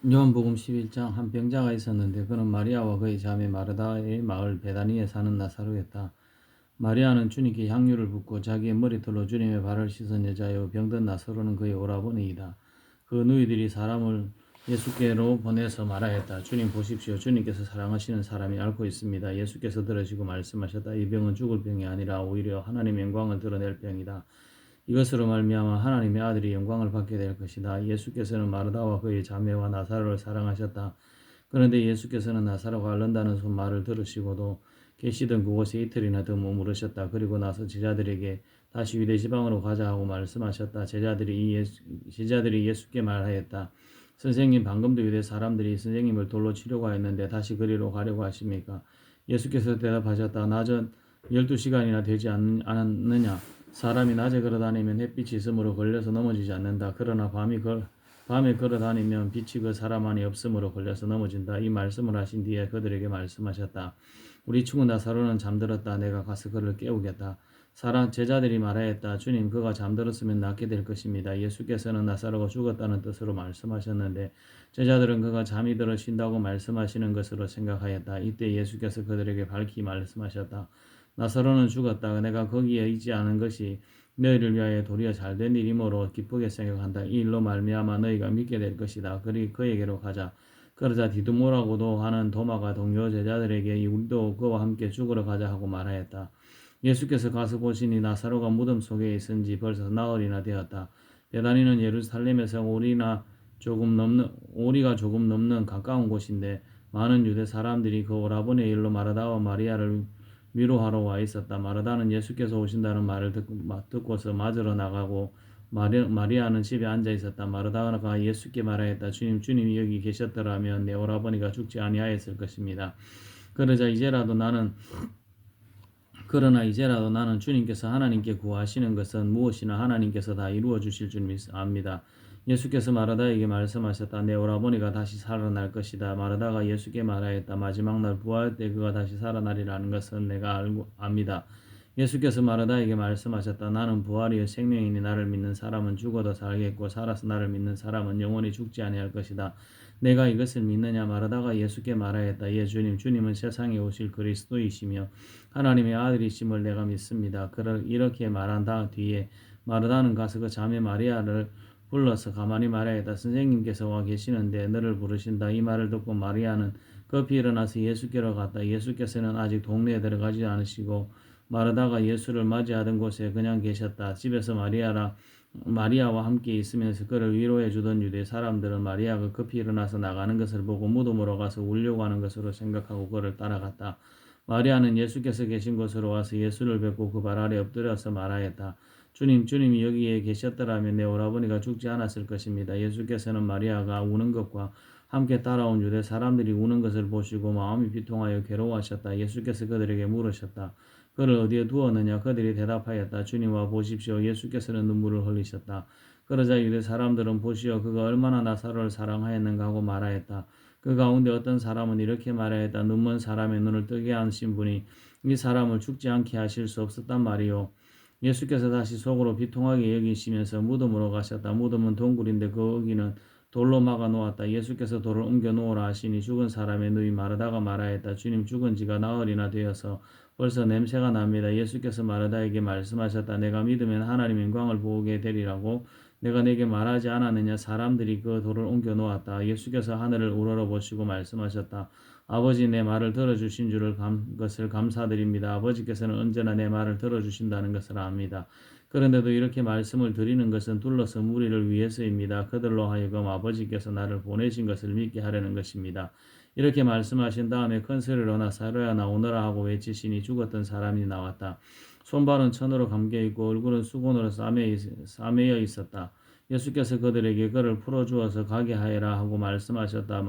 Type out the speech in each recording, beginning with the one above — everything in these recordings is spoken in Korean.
요한복음 11장 한 병자가 있었는데 그는 마리아와 그의 자매 마르다의 마을 베다니에 사는 나사로였다. 마리아는 주님께 향유를 붓고 자기의 머리털로 주님의 발을 씻은 여자요 병든 나사로는 그의 오라버니이다. 그 누이들이 사람을 예수께로 보내서 말하였다. 주님 보십시오. 주님께서 사랑하시는 사람이 앓고 있습니다. 예수께서 들으시고 말씀하셨다. 이 병은 죽을 병이 아니라 오히려 하나님의 영광을 드러낼 병이다. 이것으로 말미암아 하나님의 아들이 영광을 받게 될 것이다. 예수께서는 마르다와 그의 자매와 나사로를 사랑하셨다. 그런데 예수께서는 나사로가 앓는다는 말을 들으시고도 계시던 그곳에 이틀이나 더 머무르셨다. 그리고 나서 제자들에게 다시 유대 지방으로 가자 하고 말씀하셨다. 제자들이 예수께 말하였다. 선생님, 방금도 유대 사람들이 선생님을 돌로 치려고 했는데 다시 그리로 가려고 하십니까? 예수께서 대답하셨다. 낮은 12시간이나 되지 않았느냐? 사람이 낮에 걸어다니면 햇빛이 있으므로 걸려서 넘어지지 않는다. 그러나 밤에 걸어다니면 빛이 그 사람 안에 없으므로 걸려서 넘어진다. 이 말씀을 하신 뒤에 그들에게 말씀하셨다. 우리 친구 나사로는 잠들었다. 내가 가서 그를 깨우겠다. 제자들이 말하였다. 주님, 그가 잠들었으면 낫게 될 것입니다. 예수께서는 나사로가 죽었다는 뜻으로 말씀하셨는데 제자들은 그가 잠이 들어 쉰다고 말씀하시는 것으로 생각하였다. 이때 예수께서 그들에게 밝히 말씀하셨다. 나사로는 죽었다. 내가 거기에 있지 않은 것이 너희를 위하여 도리어 잘된 일이므로 기쁘게 생각한다. 이 일로 말미암아 너희가 믿게 될 것이다. 그리 그에게로 가자. 그러자 디두모라고도 하는 도마가 동료 제자들에게 우리도 그와 함께 죽으러 가자 하고 말하였다. 예수께서 가서 보시니 나사로가 무덤 속에 있은 지 벌써 나흘이나 되었다. 베다니는 예루살렘에서 오리가 조금 넘는 가까운 곳인데 많은 유대 사람들이 그 오라버니의 일로 마르다와 마리아를 위로하러 와 있었다. 마르다는 예수께서 오신다는 말을 듣고서 맞으러 나가고 마리아는 집에 앉아 있었다. 마르다가 예수께 말하였다. 주님이 여기 계셨더라면 내 오라버니가 죽지 아니하였을 것입니다. 그러나 이제라도 나는 주님께서 하나님께 구하시는 것은 무엇이나 하나님께서 다 이루어 주실 줄 압니다. 예수께서 마르다에게 말씀하셨다. 내 오라버니가 다시 살아날 것이다. 마르다가 예수께 말하였다. 마지막 날 부활 때 그가 다시 살아나리라는 것은 내가 압니다. 예수께서 마르다에게 말씀하셨다. 나는 부활이요 생명이니 나를 믿는 사람은 죽어도 살겠고 살아서 나를 믿는 사람은 영원히 죽지 아니할 것이다. 내가 이것을 믿느냐? 마르다가 예수께 말하였다. 예, 주님은 세상에 오실 그리스도이시며 하나님의 아들이심을 내가 믿습니다. 이렇게 말한 뒤에 마르다는 가서 그 자매 마리아를 불러서 가만히 말하였다. 선생님께서 와 계시는데 너를 부르신다. 이 말을 듣고 마리아는 급히 일어나서 예수께로 갔다. 예수께서는 아직 동네에 들어가지 않으시고 마르다가 예수를 맞이하던 곳에 그냥 계셨다. 집에서 마리아와 함께 있으면서 그를 위로해 주던 유대 사람들은 마리아가 급히 일어나서 나가는 것을 보고 무덤으로 가서 울려고 하는 것으로 생각하고 그를 따라갔다. 마리아는 예수께서 계신 곳으로 와서 예수를 뵙고 그 발 아래 엎드려서 말하였다. 주님이 여기에 계셨더라면 내 오라버니가 죽지 않았을 것입니다. 예수께서는 마리아가 우는 것과 함께 따라온 유대 사람들이 우는 것을 보시고 마음이 비통하여 괴로워하셨다. 예수께서 그들에게 물으셨다. 그를 어디에 두었느냐? 그들이 대답하였다. 주님과 보십시오. 예수께서는 눈물을 흘리셨다. 그러자 유대 사람들은 보시어 그가 얼마나 나사로를 사랑하였는가 하고 말하였다. 그 가운데 어떤 사람은 이렇게 말하였다. 눈먼 사람의 눈을 뜨게 하신 분이 이 사람을 죽지 않게 하실 수 없었단 말이요. 예수께서 다시 속으로 비통하게 여기시면서 무덤으로 가셨다. 무덤은 동굴인데 거기는 돌로 막아 놓았다. 예수께서 돌을 옮겨 놓으라 하시니 죽은 사람의 누이 마르다가 말하였다. 주님, 죽은 지가 나흘이나 되어서 벌써 냄새가 납니다. 예수께서 마르다에게 말씀하셨다. 내가 믿으면 하나님의 영광을 보게 되리라고 내가 내게 말하지 않았느냐? 사람들이 그 돌을 옮겨 놓았다. 예수께서 하늘을 우러러보시고 말씀하셨다. 아버지, 내 말을 들어주신 것을 감사드립니다. 아버지께서는 언제나 내 말을 들어주신다는 것을 압니다. 그런데도 이렇게 말씀을 드리는 것은 둘러서 무리를 위해서입니다. 그들로 하여금 아버지께서 나를 보내신 것을 믿게 하려는 것입니다. 이렇게 말씀하신 다음에 큰 소리로 나사로야 나오너라 하고 외치시니 죽었던 사람이 나왔다. 손발은 천으로 감겨있고 얼굴은 수건으로 싸매여 있었다. 예수께서 그들에게 그를 풀어주어서 가게 하여라 하고 말씀하셨다.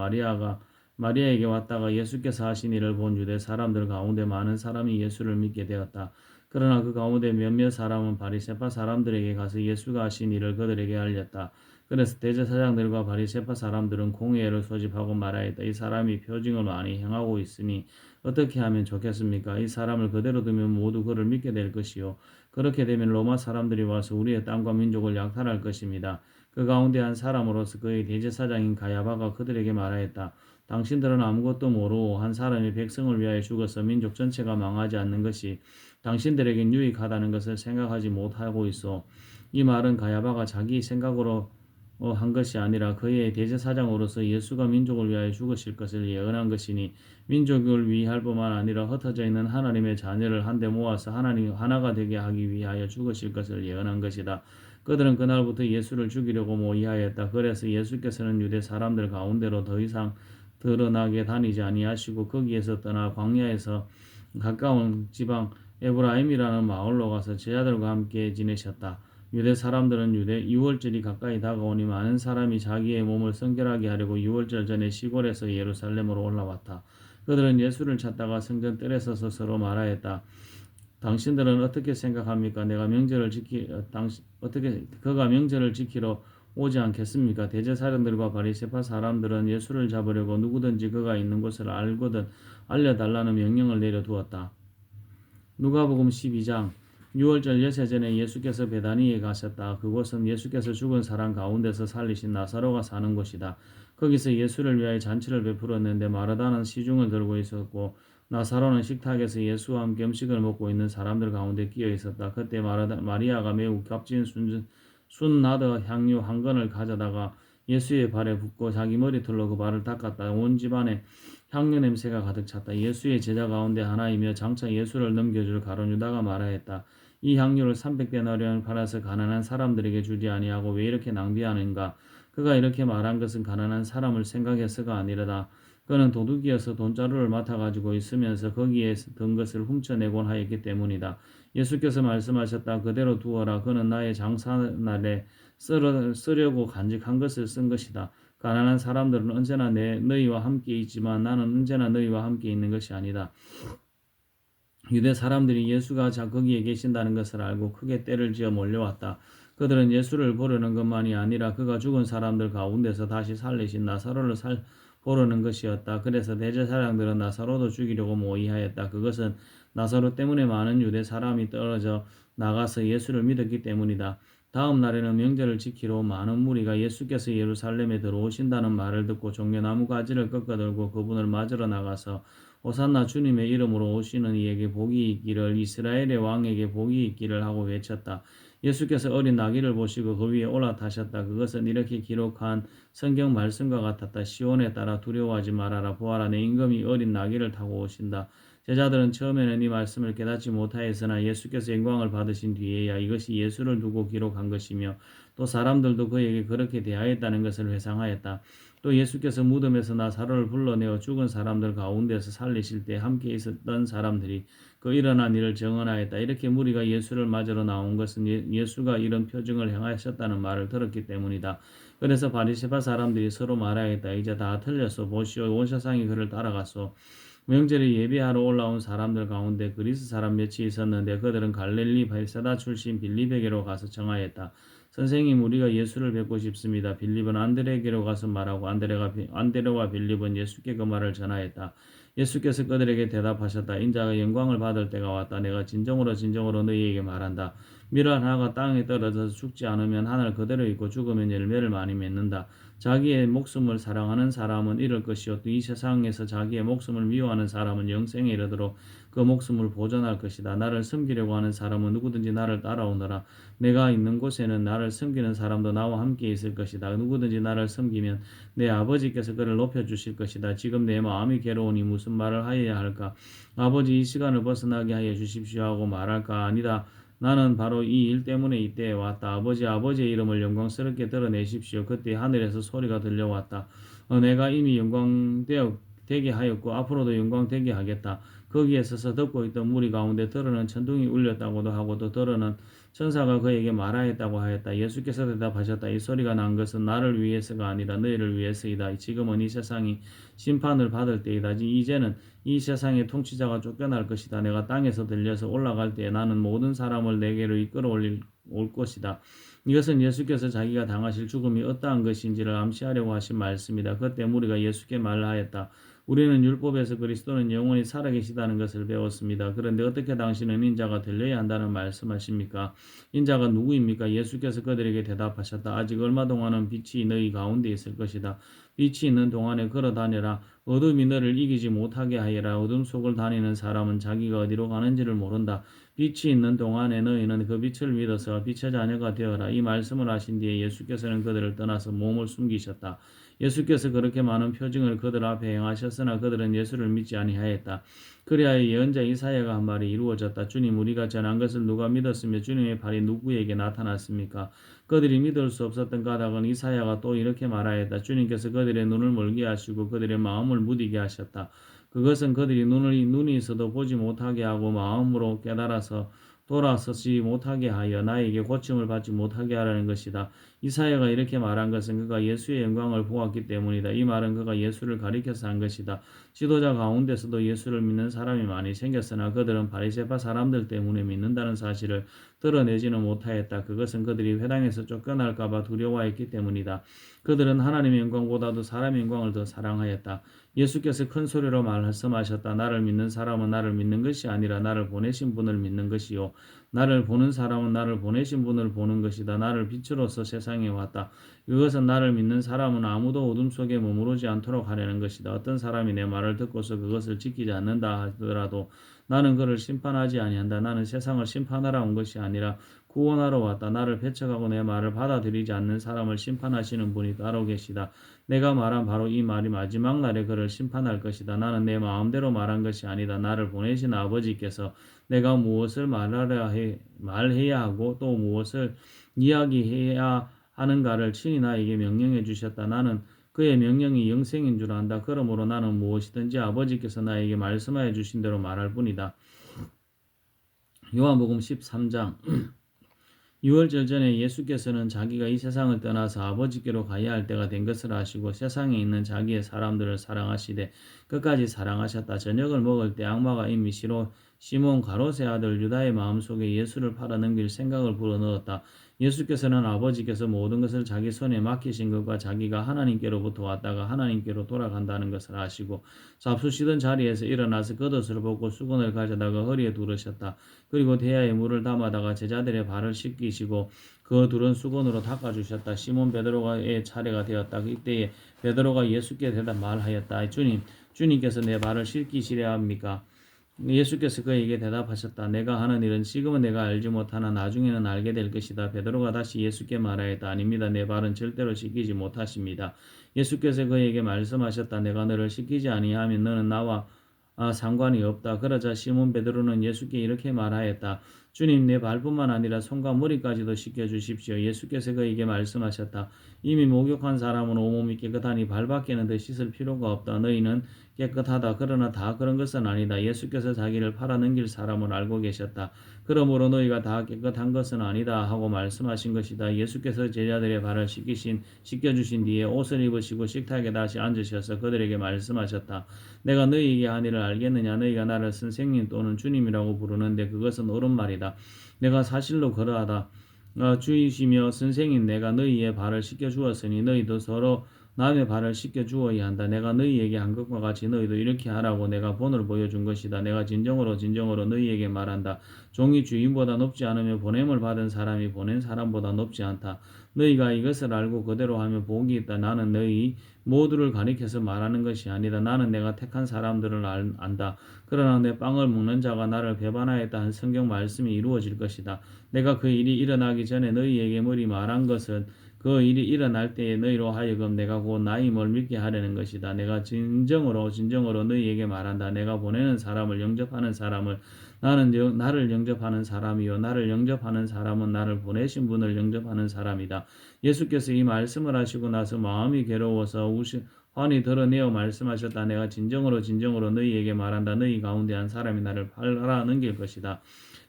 마리아에게 왔다가 예수께서 하신 일을 본 유대 사람들 가운데 많은 사람이 예수를 믿게 되었다. 그러나 그 가운데 몇몇 사람은 바리새파 사람들에게 가서 예수가 하신 일을 그들에게 알렸다. 그래서 대제사장들과 바리새파 사람들은 공회를 소집하고 말하였다. 이 사람이 표징을 많이 행하고 있으니 어떻게 하면 좋겠습니까? 이 사람을 그대로 두면 모두 그를 믿게 될 것이요. 그렇게 되면 로마 사람들이 와서 우리의 땅과 민족을 약탈할 것입니다. 그 가운데 한 사람으로서 그의 대제사장인 가야바가 그들에게 말하였다. 당신들은 아무것도 모르고 한 사람이 백성을 위하여 죽어서 민족 전체가 망하지 않는 것이 당신들에겐 유익하다는 것을 생각하지 못하고 있어. 이 말은 가야바가 자기 생각으로 한 것이 아니라 그의 대제사장으로서 예수가 민족을 위하여 죽으실 것을 예언한 것이니 민족을 위할 뿐만 아니라 흩어져 있는 하나님의 자녀를 한데 모아서 하나님 하나가 되게 하기 위하여 죽으실 것을 예언한 것이다. 그들은 그날부터 예수를 죽이려고 모의하였다. 그래서 예수께서는 유대 사람들 가운데로 더 이상 드러나게 다니지 아니하시고 거기에서 떠나 광야에서 가까운 지방 에브라임이라는 마을로 가서 제자들과 함께 지내셨다. 유대 사람들은 유월절이 가까이 다가오니 많은 사람이 자기의 몸을 성결하게 하려고 유월절 전에 시골에서 예루살렘으로 올라왔다. 그들은 예수를 찾다가 성전 뜰에 서서 서로 말하였다. 당신들은 어떻게 생각합니까? 어떻게 그가 명절을 지키러 오지 않겠습니까? 대제사장들과 바리새파 사람들은 예수를 잡으려고 누구든지 그가 있는 곳을 알거든 알려달라는 명령을 내려두었다. 누가복음 12장 6월절 여세 전에 예수께서 베다니에 가셨다. 그곳은 예수께서 죽은 사람 가운데서 살리신 나사로가 사는 곳이다. 거기서 예수를 위하여 잔치를 베풀었는데 마르다는 시중을 들고 있었고 나사로는 식탁에서 예수와 함께 음식을 먹고 있는 사람들 가운데 끼어 있었다. 그때 마리아가 매우 값진 순나더 향유 한 건을 가져다가 예수의 발에 붓고 자기 머리털로 그 발을 닦았다. 온 집안에 향유 냄새가 가득 찼다. 예수의 제자 가운데 하나이며 장차 예수를 넘겨줄 가룟 유다가 말하였다. 이 향유를 300데나리온을 팔아서 가난한 사람들에게 주지 아니하고 왜 이렇게 낭비하는가? 그가 이렇게 말한 것은 가난한 사람을 생각해서가 아니라다. 그는 도둑이어서 돈자루를 맡아가지고 있으면서 거기에 든 것을 훔쳐내곤 하였기 때문이다. 예수께서 말씀하셨다. 그대로 두어라. 그는 나의 장사날에 쓰려고 간직한 것을 쓴 것이다. 가난한 사람들은 언제나 너희와 함께 있지만 나는 언제나 너희와 함께 있는 것이 아니다. 유대 사람들이 예수가 거기에 계신다는 것을 알고 크게 떼를 지어 몰려왔다. 그들은 예수를 보려는 것만이 아니라 그가 죽은 사람들 가운데서 다시 살리신 나사로를 보려는 것이었다. 그래서 대제사장들은 나사로도 죽이려고 모의하였다. 그것은 나사로 때문에 많은 유대 사람이 떨어져 나가서 예수를 믿었기 때문이다. 다음 날에는 명절을 지키러 많은 무리가 예수께서 예루살렘에 들어오신다는 말을 듣고 종려나무 가지를 꺾어들고 그분을 맞으러 나가서 호산나 주님의 이름으로 오시는 이에게 복이 있기를 이스라엘의 왕에게 복이 있기를 하고 외쳤다. 예수께서 어린 나귀를 보시고 그 위에 올라타셨다. 그것은 이렇게 기록한 성경 말씀과 같았다. 시온에 따라 두려워하지 말아라. 보아라 내 임금이 어린 나귀를 타고 오신다. 제자들은 처음에는 이 말씀을 깨닫지 못하였으나 예수께서 영광을 받으신 뒤에야 이것이 예수를 두고 기록한 것이며 또 사람들도 그에게 그렇게 대하였다는 것을 회상하였다. 또 예수께서 무덤에서 나사로를 불러내어 죽은 사람들 가운데서 살리실 때 함께 있었던 사람들이 그 일어난 일을 증언하였다. 이렇게 무리가 예수를 맞으러 나온 것은 예수가 이런 표징을 행하셨다는 말을 들었기 때문이다. 그래서 바리새파 사람들이 서로 말하였다. 이제 다 틀렸소. 보시오 온 세상이 그를 따라갔소. 명절에 예배하러 올라온 사람들 가운데 그리스 사람 몇이 있었는데 그들은 갈릴리 베세다 출신 빌립에게로 가서 청하였다. 선생님 우리가 예수를 뵙고 싶습니다. 빌립은 안드레에게로 가서 말하고 안드레와 빌립은 예수께 그 말을 전하였다. 예수께서 그들에게 대답하셨다. 인자가 영광을 받을 때가 왔다. 내가 진정으로 너희에게 말한다. 밀 하나가 땅에 떨어져서 죽지 않으면 하늘 그대로 있고 죽으면 열매를 많이 맺는다. 자기의 목숨을 사랑하는 사람은 잃을 것이요 또 이 세상에서 자기의 목숨을 미워하는 사람은 영생에 이르도록 그 목숨을 보존할 것이다. 나를 섬기려고 하는 사람은 누구든지 나를 따라오너라. 내가 있는 곳에는 나를 섬기는 사람도 나와 함께 있을 것이다. 누구든지 나를 섬기면 내 아버지께서 그를 높여주실 것이다. 지금 내 마음이 괴로우니 무슨 말을 하여야 할까? 아버지 이 시간을 벗어나게 하여 주십시오 하고 말할까? 아니다. 나는 바로 이 일 때문에 이때에 왔다. 아버지의 이름을 영광스럽게 드러내십시오. 그때 하늘에서 소리가 들려왔다. 내가 이미 되게 하였고 앞으로도 영광 되게 하겠다. 거기에 서서 듣고 있던 무리 가운데 들어는 천둥이 울렸다고도 하고 또 들어는 천사가 그에게 말하였다고 하였다. 예수께서 대답하셨다. 이 소리가 난 것은 나를 위해서가 아니라 너희를 위해서이다. 지금은 이 세상이 심판을 받을 때이다. 이제는 이 세상의 통치자가 쫓겨날 것이다. 내가 땅에서 들려서 올라갈 때에 나는 모든 사람을 내게로 올 것이다. 이것은 예수께서 자기가 당하실 죽음이 어떠한 것인지를 암시하려고 하신 말씀이다. 그때 무리가 예수께 말하였다. 우리는 율법에서 그리스도는 영원히 살아계시다는 것을 배웠습니다. 그런데 어떻게 당신은 인자가 들려야 한다는 말씀하십니까? 인자가 누구입니까? 예수께서 그들에게 대답하셨다. 아직 얼마 동안은 빛이 너희 가운데 있을 것이다. 빛이 있는 동안에 걸어 다녀라. 어둠이 너를 이기지 못하게 하여라. 어둠 속을 다니는 사람은 자기가 어디로 가는지를 모른다. 빛이 있는 동안에 너희는 그 빛을 믿어서 빛의 자녀가 되어라. 이 말씀을 하신 뒤에 예수께서는 그들을 떠나서 몸을 숨기셨다. 예수께서 그렇게 많은 표징을 그들 앞에 행하셨으나 그들은 예수를 믿지 아니하였다. 그리하여 예언자 이사야가 한 말이 이루어졌다. 주님, 우리가 전한 것을 누가 믿었으며 주님의 발이 누구에게 나타났습니까? 그들이 믿을 수 없었던 까닭은 이사야가 또 이렇게 말하였다. 주님께서 그들의 눈을 멀게 하시고 그들의 마음을 무디게 하셨다. 그것은 그들이 눈이 있어도 보지 못하게 하고 마음으로 깨달아서 돌아서지 못하게 하여 나에게 고침을 받지 못하게 하라는 것이다. 이사야가 이렇게 말한 것은 그가 예수의 영광을 보았기 때문이다. 이 말은 그가 예수를 가리켜서 한 것이다. 지도자 가운데서도 예수를 믿는 사람이 많이 생겼으나 그들은 바리새파 사람들 때문에 믿는다는 사실을 드러내지는 못하였다. 그것은 그들이 회당에서 쫓겨날까 봐 두려워했기 때문이다. 그들은 하나님의 영광보다도 사람의 영광을 더 사랑하였다. 예수께서 큰 소리로 말씀하셨다. 나를 믿는 사람은 나를 믿는 것이 아니라 나를 보내신 분을 믿는 것이요. 나를 보는 사람은 나를 보내신 분을 보는 것이다. 나를 빛으로서 세상에 왔다. 이것은 나를 믿는 사람은 아무도 어둠 속에 머무르지 않도록 하려는 것이다. 어떤 사람이 내 말을 듣고서 그것을 지키지 않는다 하더라도 나는 그를 심판하지 아니한다. 나는 세상을 심판하러 온 것이 아니라 구원하러 왔다. 나를 배척하고 내 말을 받아들이지 않는 사람을 심판하시는 분이 따로 계시다. 내가 말한 바로 이 말이 마지막 날에 그를 심판할 것이다. 나는 내 마음대로 말한 것이 아니다. 나를 보내신 아버지께서 내가 무엇을 말해야 하고 또 무엇을 이야기해야 하는가를 친히 나에게 명령해 주셨다. 나는 그의 명령이 영생인 줄 안다. 그러므로 나는 무엇이든지 아버지께서 나에게 말씀하여 주신 대로 말할 뿐이다. 요한복음 13장 유월절 전에 예수께서는 자기가 이 세상을 떠나서 아버지께로 가야 할 때가 된 것을 아시고 세상에 있는 자기의 사람들을 사랑하시되 끝까지 사랑하셨다. 저녁을 먹을 때 악마가 이미 시몬 가롯의 아들 유다의 마음속에 예수를 팔아넘길 생각을 불어넣었다. 예수께서는 아버지께서 모든 것을 자기 손에 맡기신 것과 자기가 하나님께로부터 왔다가 하나님께로 돌아간다는 것을 아시고 잡수시던 자리에서 일어나서 겉옷을 벗고 수건을 가져다가 허리에 두르셨다. 그리고 대야에 물을 담아다가 제자들의 발을 씻기시고 그 둘은 수건으로 닦아주셨다. 시몬 베드로의 차례가 되었다. 이때에 베드로가 예수께 대답 말하였다. 주님께서 내 발을 씻기시려 합니까? 예수께서 그에게 대답하셨다. 내가 하는 일은 지금은 내가 알지 못하나 나중에는 알게 될 것이다. 베드로가 다시 예수께 말하였다. 아닙니다. 내 발은 절대로 씻기지 못하십니다. 예수께서 그에게 말씀하셨다. 내가 너를 씻기지 아니하면 너는 나와 상관이 없다. 그러자 시몬 베드로는 예수께 이렇게 말하였다. 주님, 내 발뿐만 아니라 손과 머리까지도 씻겨주십시오. 예수께서 그에게 말씀하셨다. 이미 목욕한 사람은 온몸이 깨끗하니 발밖에는 더 씻을 필요가 없다. 너희는 깨끗하다. 그러나 다 그런 것은 아니다. 예수께서 자기를 팔아넘길 사람을 알고 계셨다. 그러므로 너희가 다 깨끗한 것은 아니다 하고 말씀하신 것이다. 예수께서 제자들의 발을 씻겨주신 뒤에 옷을 입으시고 식탁에 다시 앉으셔서 그들에게 말씀하셨다. 내가 너희에게 한 일을 알겠느냐? 너희가 나를 선생님 또는 주님이라고 부르는데 그것은 옳은 말이다. 내가 사실로 그러하다. 주이시며 선생님, 내가 너희의 발을 씻겨주었으니 너희도 서로 남의 발을 씻겨주어야 한다. 내가 너희에게 한 것과 같이 너희도 이렇게 하라고 내가 본을 보여준 것이다. 내가 진정으로 너희에게 말한다. 종이 주인보다 높지 않으며 보냄을 받은 사람이 보낸 사람보다 높지 않다. 너희가 이것을 알고 그대로 하면 복이 있다. 나는 너희 모두를 가리켜서 말하는 것이 아니다. 나는 내가 택한 사람들을 안다. 그러나 내 빵을 먹는 자가 나를 배반하였다 한 성경 말씀이 이루어질 것이다. 내가 그 일이 일어나기 전에 너희에게 미리 말한 것은 그 일이 일어날 때에 너희로 하여금 내가 곧 나임을 믿게 하려는 것이다. 내가 진정으로 너희에게 말한다. 내가 보내는 사람을 영접하는 사람을 나를 영접하는 사람이요 나를 영접하는 사람은 나를 보내신 분을 영접하는 사람이다. 예수께서 이 말씀을 하시고 나서 마음이 괴로워서 환히 드러내어 말씀하셨다. 내가 진정으로 너희에게 말한다. 너희 가운데 한 사람이 나를 팔아넘길 것이다.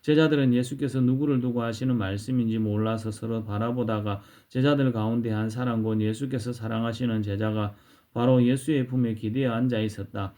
제자들은 예수께서 누구를 두고 하시는 말씀인지 몰라서 서로 바라보다가 제자들 가운데 한 사람 곧 예수께서 사랑하시는 제자가 바로 예수의 품에 기대어 앉아 있었다.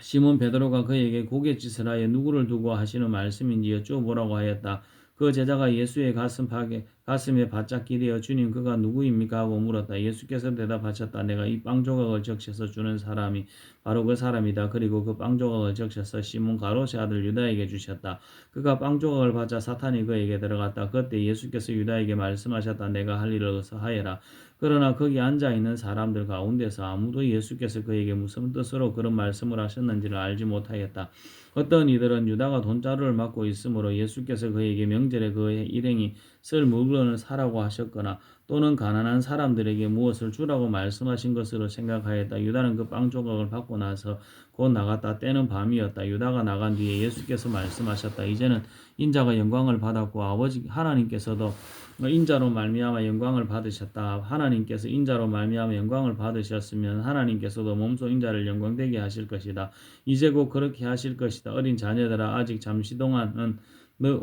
시몬 베드로가 그에게 고갯짓을 하여 누구를 두고 하시는 말씀인지 여쭤보라고 하였다. 그 제자가 예수의 가슴에 바짝 기대어 주님 그가 누구입니까 하고 물었다. 예수께서 대답하셨다. 내가 이 빵 조각을 적셔서 주는 사람이 바로 그 사람이다. 그리고 그 빵 조각을 적셔서 시몬 가롯의 아들 유다에게 주셨다. 그가 빵 조각을 받자 사탄이 그에게 들어갔다. 그때 예수께서 유다에게 말씀하셨다. 내가 할 일을 어서 하여라. 그러나 거기 앉아있는 사람들 가운데서 아무도 예수께서 그에게 무슨 뜻으로 그런 말씀을 하셨는지를 알지 못하였다. 어떤 이들은 유다가 돈자루를 맡고 있으므로 예수께서 그에게 명절에 그의 일행이 쓸 물건을 사라고 하셨거나 또는 가난한 사람들에게 무엇을 주라고 말씀하신 것으로 생각하였다. 유다는 그 빵 조각을 받고 나서 곧 나갔다. 때는 밤이었다. 유다가 나간 뒤에 예수께서 말씀하셨다. 이제는 인자가 영광을 받았고 아버지 하나님께서도 인자로 말미암아 영광을 받으셨다. 하나님께서 인자로 말미암아 영광을 받으셨으면 하나님께서도 몸소 인자를 영광되게 하실 것이다. 이제 곧 그렇게 하실 것이다. 어린 자녀들아 아직 잠시 동안은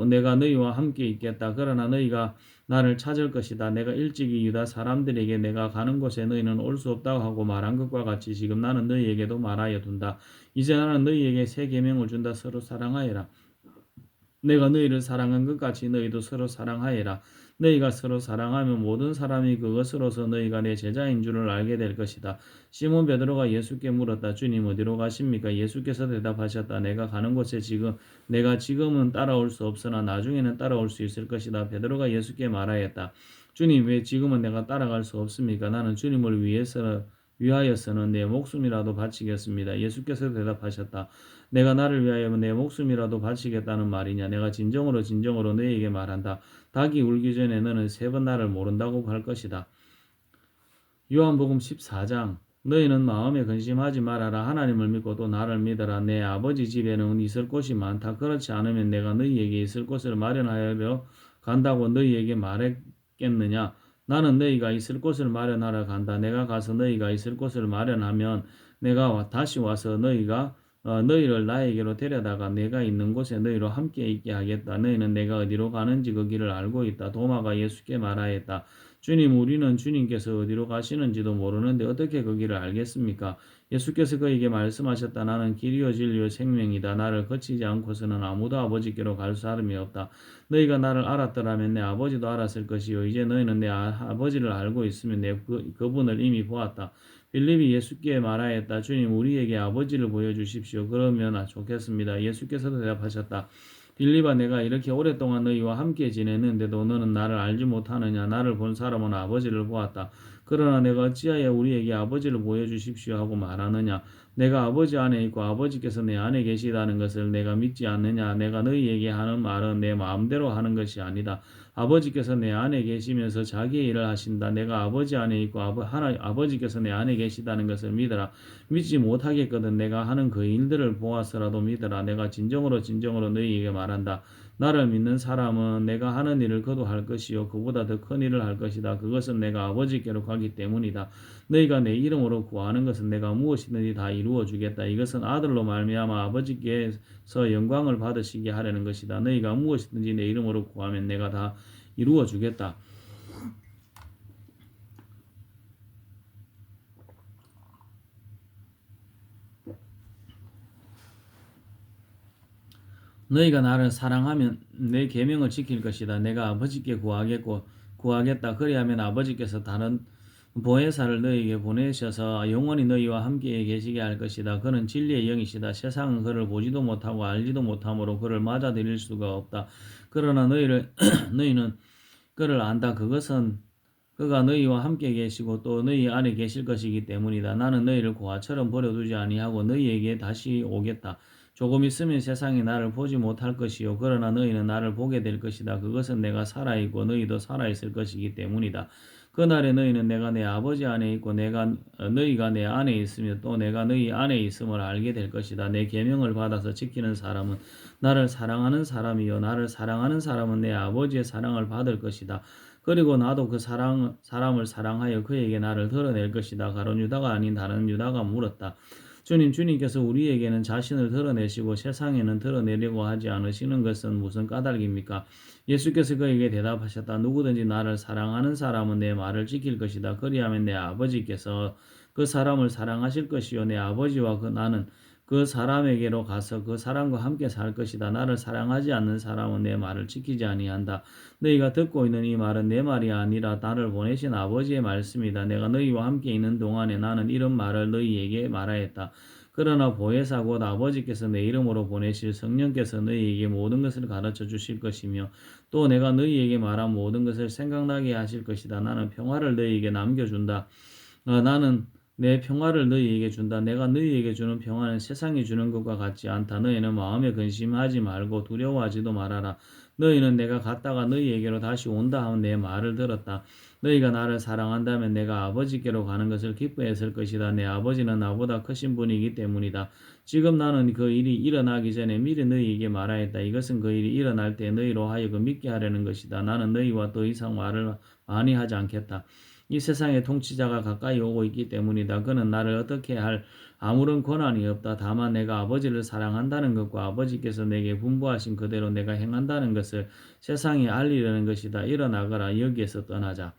내가 너희와 함께 있겠다. 그러나 너희가 나를 찾을 것이다. 내가 일찍이 유다 사람들에게 내가 가는 곳에 너희는 올 수 없다고 하고 말한 것과 같이 지금 나는 너희에게도 말하여 둔다. 이제 나는 너희에게 새 계명을 준다. 서로 사랑하여라. 내가 너희를 사랑한 것 같이 너희도 서로 사랑하여라. 너희가 서로 사랑하면 모든 사람이 그것으로서 너희가 내 제자인 줄을 알게 될 것이다. 시몬 베드로가 예수께 물었다. 주님 어디로 가십니까? 예수께서 대답하셨다. 내가 지금은 따라올 수 없으나 나중에는 따라올 수 있을 것이다. 베드로가 예수께 말하였다. 주님 왜 지금은 내가 따라갈 수 없습니까? 나는 주님을 위하여서는 내 목숨이라도 바치겠습니다. 예수께서 대답하셨다. 내가 나를 위하여 내 목숨이라도 바치겠다는 말이냐? 내가 진정으로 너희에게 말한다. 닭이 울기 전에 너는 3번 나를 모른다고 할 것이다. 요한복음 14장 너희는 마음에 근심하지 말아라. 하나님을 믿고 또 나를 믿어라. 내 아버지 집에는 있을 곳이 많다. 그렇지 않으면 내가 너희에게 있을 곳을 마련하여 간다고 너희에게 말했겠느냐? 나는 너희가 있을 곳을 마련하러 간다. 내가 가서 너희가 있을 곳을 마련하면 내가 다시 와서 너희를 나에게로 데려다가 내가 있는 곳에 너희로 함께 있게 하겠다. 너희는 내가 어디로 가는지 그 길을 알고 있다. 도마가 예수께 말하였다. 주님 우리는 주님께서 어디로 가시는지도 모르는데 어떻게 그 길을 알겠습니까? 예수께서 그에게 말씀하셨다. 나는 길이요 진리요 생명이다. 나를 거치지 않고서는 아무도 아버지께로 갈 사람이 없다. 너희가 나를 알았더라면 내 아버지도 알았을 것이요. 이제 너희는 내 아버지를 알고 있으면 그분을 이미 보았다. 빌립이 예수께 말하였다. 주님 우리에게 아버지를 보여주십시오. 그러면 좋겠습니다. 예수께서도 대답하셨다. 빌립아 내가 이렇게 오랫동안 너희와 함께 지냈는데도 너는 나를 알지 못하느냐? 나를 본 사람은 아버지를 보았다. 그러나 내가 어찌하여 우리에게 아버지를 보여주십시오 하고 말하느냐? 내가 아버지 안에 있고 아버지께서 내 안에 계시다는 것을 내가 믿지 않느냐? 내가 너희에게 하는 말은 내 마음대로 하는 것이 아니다. 아버지께서 내 안에 계시면서 자기의 일을 하신다. 내가 아버지 안에 있고 아버지께서 내 안에 계시다는 것을 믿어라. 믿지 못하겠거든 내가 하는 그 일들을 보아서라도 믿어라. 내가 진정으로 너희에게 말한다. 나를 믿는 사람은 내가 하는 일을 그도 할 것이요 그보다 더 큰 일을 할 것이다. 그것은 내가 아버지께로 가기 때문이다. 너희가 내 이름으로 구하는 것은 내가 무엇이든지 다 이루어 주겠다. 이것은 아들로 말미암아 아버지께서 영광을 받으시게 하려는 것이다. 너희가 무엇이든지 내 이름으로 구하면 내가 다 이루어 주겠다. 너희가 나를 사랑하면 내 계명을 지킬 것이다. 내가 아버지께 구하겠다. 그리하면 아버지께서 다른 보혜사를 너희에게 보내셔서 영원히 너희와 함께 계시게 할 것이다. 그는 진리의 영이시다. 세상은 그를 보지도 못하고 알지도 못하므로 그를 맞아들일 수가 없다. 그러나 너희는 그를 안다. 그것은 그가 너희와 함께 계시고 또 너희 안에 계실 것이기 때문이다. 나는 너희를 고아처럼 버려두지 아니하고 너희에게 다시 오겠다. 조금 있으면 세상이 나를 보지 못할 것이요 그러나 너희는 나를 보게 될 것이다. 그것은 내가 살아있고 너희도 살아있을 것이기 때문이다. 그날에 너희는 내가 내 아버지 안에 있고 너희가 내 안에 있으며 또 내가 너희 안에 있음을 알게 될 것이다. 내 계명을 받아서 지키는 사람은 나를 사랑하는 사람이요 나를 사랑하는 사람은 내 아버지의 사랑을 받을 것이다. 그리고 나도 그 사람을 사랑하여 그에게 나를 드러낼 것이다. 가룟 유다가 아닌 다른 유다가 물었다. 주님께서 우리에게는 자신을 드러내시고 세상에는 드러내려고 하지 않으시는 것은 무슨 까닭입니까? 예수께서 그에게 대답하셨다. 누구든지 나를 사랑하는 사람은 내 말을 지킬 것이다. 그리하면 내 아버지께서 그 사람을 사랑하실 것이요 내 아버지와 나는 그 사람에게로 가서 그 사람과 함께 살 것이다. 나를 사랑하지 않는 사람은 내 말을 지키지 아니한다. 너희가 듣고 있는 이 말은 내 말이 아니라 나를 보내신 아버지의 말씀이다. 내가 너희와 함께 있는 동안에 나는 이런 말을 너희에게 말하였다. 그러나 보혜사 곧 아버지께서 내 이름으로 보내실 성령께서 너희에게 모든 것을 가르쳐 주실 것이며 또 내가 너희에게 말한 모든 것을 생각나게 하실 것이다. 나는 평화를 너희에게 남겨준다. 나는 내 평화를 너희에게 준다. 내가 너희에게 주는 평화는 세상이 주는 것과 같지 않다. 너희는 마음에 근심하지 말고 두려워하지도 말아라. 너희는 내가 갔다가 너희에게로 다시 온다 하면 내 말을 들었다. 너희가 나를 사랑한다면 내가 아버지께로 가는 것을 기뻐했을 것이다. 내 아버지는 나보다 크신 분이기 때문이다. 지금 나는 그 일이 일어나기 전에 미리 너희에게 말하였다. 이것은 그 일이 일어날 때 너희로 하여금 믿게 하려는 것이다. 나는 너희와 더 이상 말을 많이 하지 않겠다. 이 세상의 통치자가 가까이 오고 있기 때문이다. 그는 나를 어떻게 할 아무런 권한이 없다. 다만 내가 아버지를 사랑한다는 것과 아버지께서 내게 분부하신 그대로 내가 행한다는 것을 세상에 알리려는 것이다. 일어나거라. 여기에서 떠나자.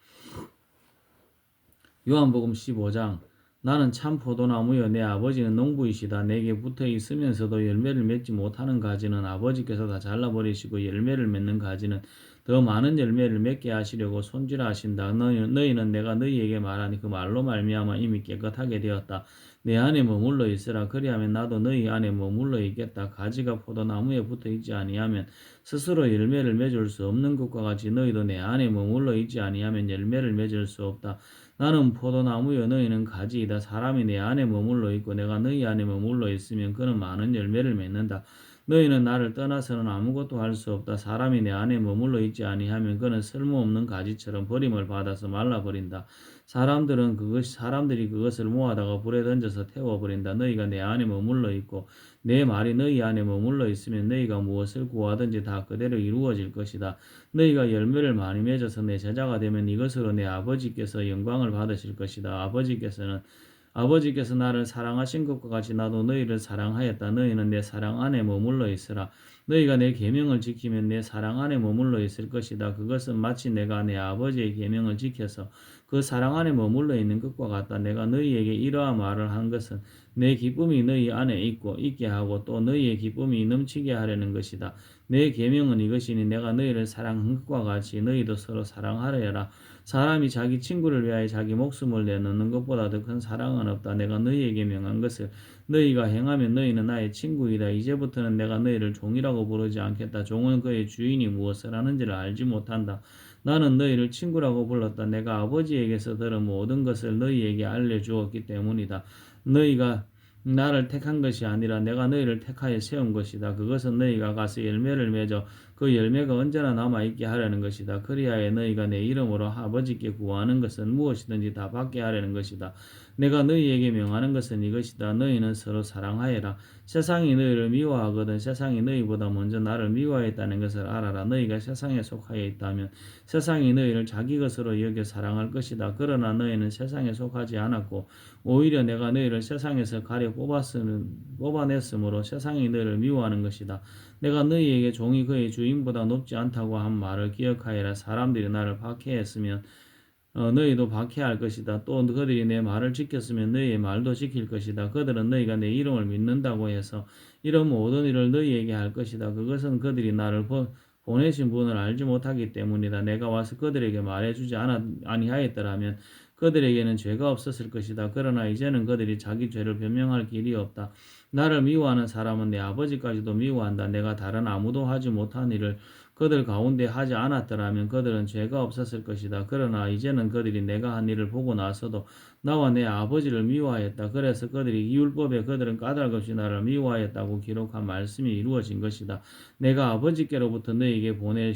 요한복음 15장. 나는 참 포도나무여 내 아버지는 농부이시다. 내게 붙어 있으면서도 열매를 맺지 못하는 가지는 아버지께서 다 잘라버리시고 열매를 맺는 가지는 더 많은 열매를 맺게 하시려고 손질하신다. 너희는 내가 너희에게 말하니 그 말로 말미암아 이미 깨끗하게 되었다. 내 안에 머물러 있으라. 그리하면 나도 너희 안에 머물러 있겠다. 가지가 포도나무에 붙어 있지 아니하면 스스로 열매를 맺을 수 없는 것과 같이 너희도 내 안에 머물러 있지 아니하면 열매를 맺을 수 없다. 나는 포도나무여 너희는 가지이다. 사람이 내 안에 머물러 있고 내가 너희 안에 머물러 있으면 그는 많은 열매를 맺는다. 너희는 나를 떠나서는 아무것도 할 수 없다. 사람이 내 안에 머물러 있지 아니하면 그는 쓸모없는 가지처럼 버림을 받아서 말라버린다. 사람들이 그것을 모아다가 불에 던져서 태워버린다. 너희가 내 안에 머물러 있고 내 말이 너희 안에 머물러 있으면 너희가 무엇을 구하든지 다 그대로 이루어질 것이다. 너희가 열매를 많이 맺어서 내 제자가 되면 이것으로 내 아버지께서 영광을 받으실 것이다. 아버지께서 나를 사랑하신 것과 같이 나도 너희를 사랑하였다. 너희는 내 사랑 안에 머물러 있으라. 너희가 내 계명을 지키면 내 사랑 안에 머물러 있을 것이다. 그것은 마치 내가 내 아버지의 계명을 지켜서 그 사랑 안에 머물러 있는 것과 같다. 내가 너희에게 이러한 말을 한 것은 내 기쁨이 너희 안에 있게 하고 또 너희의 기쁨이 넘치게 하려는 것이다. 내 계명은 이것이니 내가 너희를 사랑한 것과 같이 너희도 서로 사랑하려라. 사람이 자기 친구를 위하여 자기 목숨을 내놓는 것보다 더 큰 사랑은 없다. 내가 너희에게 명한 것을 너희가 행하면 너희는 나의 친구이다. 이제부터는 내가 너희를 종이라고 부르지 않겠다. 종은 그의 주인이 무엇을 하는지를 알지 못한다. 나는 너희를 친구라고 불렀다. 내가 아버지에게서 들은 모든 것을 너희에게 알려주었기 때문이다. 너희가 나를 택한 것이 아니라 내가 너희를 택하여 세운 것이다. 그것은 너희가 가서 열매를 맺어 그 열매가 언제나 남아있게 하려는 것이다. 그리하여 너희가 내 이름으로 아버지께 구하는 것은 무엇이든지 다 받게 하려는 것이다. 내가 너희에게 명하는 것은 이것이다. 너희는 서로 사랑하여라. 세상이 너희를 미워하거든 세상이 너희보다 먼저 나를 미워했다는 것을 알아라. 너희가 세상에 속하여 있다면 세상이 너희를 자기 것으로 여겨 사랑할 것이다. 그러나 너희는 세상에 속하지 않았고 오히려 내가 너희를 세상에서 가려 뽑아냈으므로 세상이 너희를 미워하는 것이다. 내가 너희에게 종이 그의 주인보다 높지 않다고 한 말을 기억하여라. 사람들이 나를 박해했으면 너희도 박해할 것이다. 또 그들이 내 말을 지켰으면 너희의 말도 지킬 것이다. 그들은 너희가 내 이름을 믿는다고 해서 이런 모든 일을 너희에게 할 것이다. 그것은 그들이 나를 보내신 분을 알지 못하기 때문이다. 내가 와서 그들에게 말해주지 아니하였더라면 그들에게는 죄가 없었을 것이다. 그러나 이제는 그들이 자기 죄를 변명할 길이 없다. 나를 미워하는 사람은 내 아버지까지도 미워한다. 내가 다른 아무도 하지 못한 일을 그들 가운데 하지 않았더라면 그들은 죄가 없었을 것이다. 그러나 이제는 그들이 내가 한 일을 보고 나서도 나와 내 아버지를 미워하였다. 그래서 그들이 율법에 그들은 까닭없이 나를 미워하였다고 기록한 말씀이 이루어진 것이다. 내가 아버지께로부터 너에게 보낼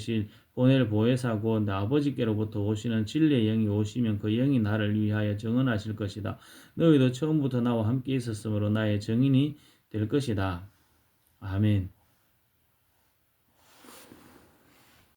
보혜사고 아버지께로부터 오시는 진리의 영이 오시면 그 영이 나를 위하여 증언하실 것이다. 너희도 처음부터 나와 함께 있었으므로 나의 증인이 될 것이다. 아멘.